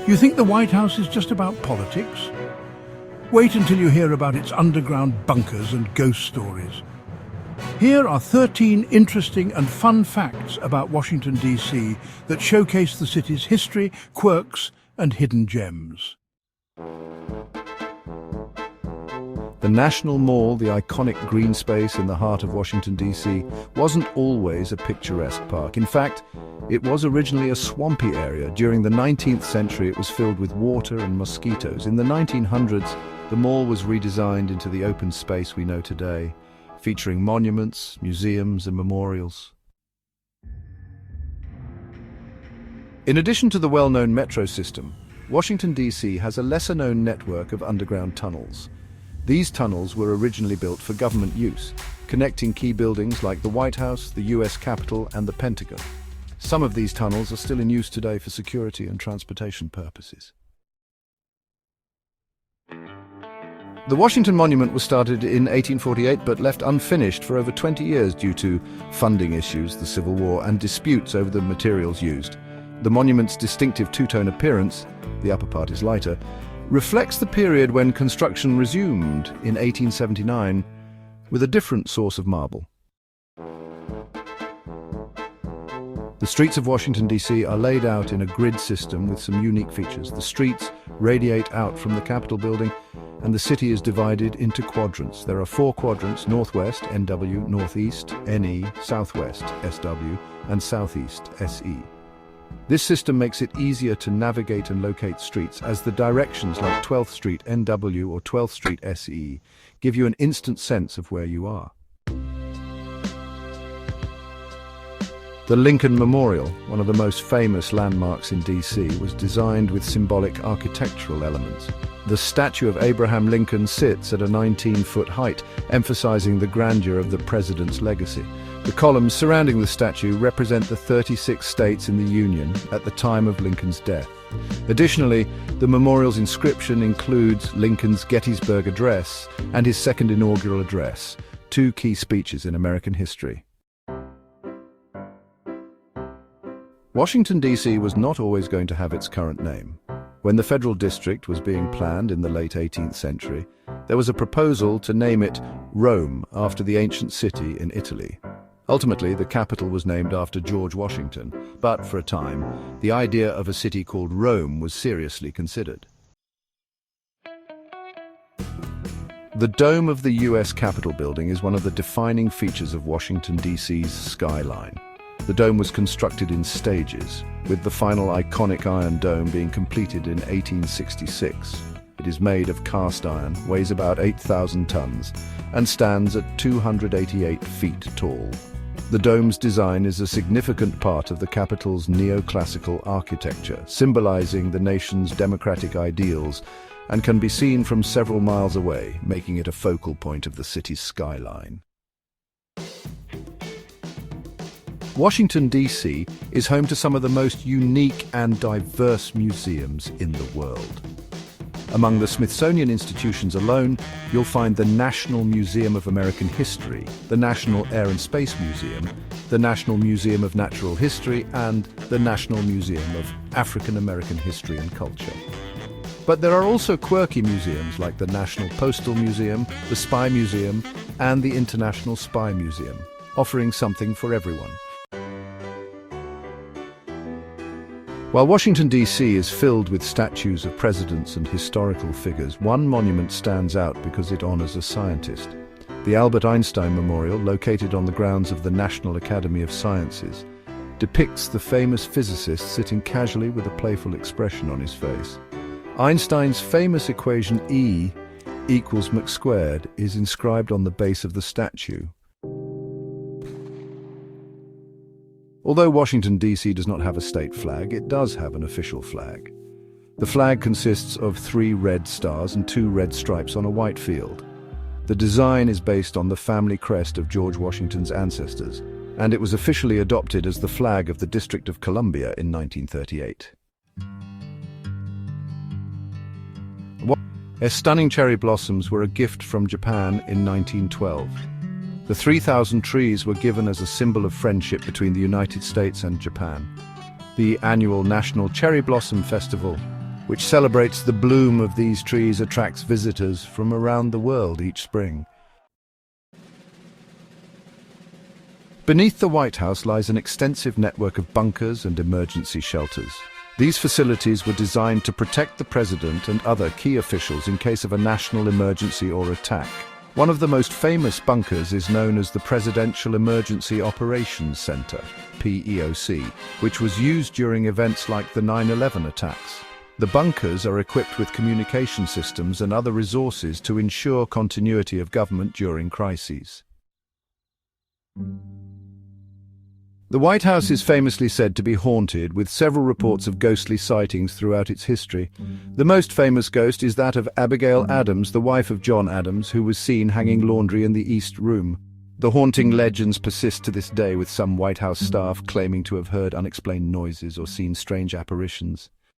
You think the White House is just about politics? Wait until you hear about its underground bunkers and ghost stories. Here are 13 interesting and fun facts about Washington, D.C. that showcase the city's history, quirks, and hidden gems. The National Mall, the iconic green space in the heart of Washington, D.C., wasn't always a picturesque park. In fact, it was originally a swampy area. During the 19th century, it was filled with water and mosquitoes. In the 1900s, the mall was redesigned into the open space we know today, featuring monuments, museums, and memorials. In addition to the well-known metro system, Washington, D.C. has a lesser-known network of underground tunnels. These tunnels were originally built for government use, connecting key buildings like the White House, the U.S. Capitol, and the Pentagon. Some of these tunnels are still in use today for security and transportation purposes. The Washington Monument was started in 1848 but left unfinished for over 20 years due to funding issues, the Civil War, and disputes over the materials used. The monument's distinctive two-tone appearance, the upper part is lighter, reflects the period when construction resumed in 1879 with a different source of marble. The streets of Washington, D.C. are laid out in a grid system with some unique features. The streets radiate out from the Capitol building, and the city is divided into quadrants. There are 4 quadrants: northwest, NW, northeast, NE, southwest, SW, and southeast, SE. This system makes it easier to navigate and locate streets, as the directions like 12th Street NW or 12th Street SE give you an instant sense of where you are. The Lincoln Memorial, one of the most famous landmarks in D.C., was designed with symbolic architectural elements. The statue of Abraham Lincoln sits at a 19-foot height, emphasizing the grandeur of the president's legacy. The columns surrounding the statue represent the 36 states in the Union at the time of Lincoln's death. Additionally, the memorial's inscription includes Lincoln's Gettysburg Address and his second inaugural address, 2 key speeches in American history. Washington, D.C. was not always going to have its current name. When the Federal District was being planned in the late 18th century, there was a proposal to name it Rome after the ancient city in Italy. Ultimately, the capital was named after George Washington, but for a time, the idea of a city called Rome was seriously considered. The dome of the U.S. Capitol building is one of the defining features of Washington, D.C.'s skyline. The dome was constructed in stages, with the final iconic iron dome being completed in 1866. It is made of cast iron, weighs about 8,000 tons, and stands at 288 feet tall. The dome's design is a significant part of the Capitol's neoclassical architecture, symbolizing the nation's democratic ideals, and can be seen from several miles away, making it a focal point of the city's skyline. Washington, D.C. is home to some of the most unique and diverse museums in the world. Among the Smithsonian institutions alone, you'll find the National Museum of American History, the National Air and Space Museum, the National Museum of Natural History, and the National Museum of African American History and Culture. But there are also quirky museums like the National Postal Museum, the Spy Museum, and the International Spy Museum, offering something for everyone. While Washington, D.C. is filled with statues of presidents and historical figures, one monument stands out because it honors a scientist. The Albert Einstein Memorial, located on the grounds of the National Academy of Sciences, depicts the famous physicist sitting casually with a playful expression on his face. Einstein's famous equation E equals mc squared is inscribed on the base of the statue. Although Washington, D.C. does not have a state flag, it does have an official flag. The flag consists of 3 red stars and 2 red stripes on a white field. The design is based on the family crest of George Washington's ancestors, and it was officially adopted as the flag of the District of Columbia in 1938. Stunning cherry blossoms were a gift from Japan in 1912. The 3,000 trees were given as a symbol of friendship between the United States and Japan. The annual National Cherry Blossom Festival which celebrates the bloom of these trees, attracts visitors from around the world each spring. Beneath the White House lies an extensive network of bunkers and emergency shelters. These facilities were designed to protect the president and other key officials in case of a national emergency or attack. One of the most famous bunkers is known as the Presidential Emergency Operations Center, PEOC, which was used during events like the 9/11 attacks. The bunkers are equipped with communication systems and other resources to ensure continuity of government during crises. The White House is famously said to be haunted, with several reports of ghostly sightings throughout its history. The most famous ghost is that of Abigail Adams, the wife of John Adams, who was seen hanging laundry in the East Room. The haunting legends persist to this day, with some White House staff claiming to have heard unexplained noises or seen strange apparitions.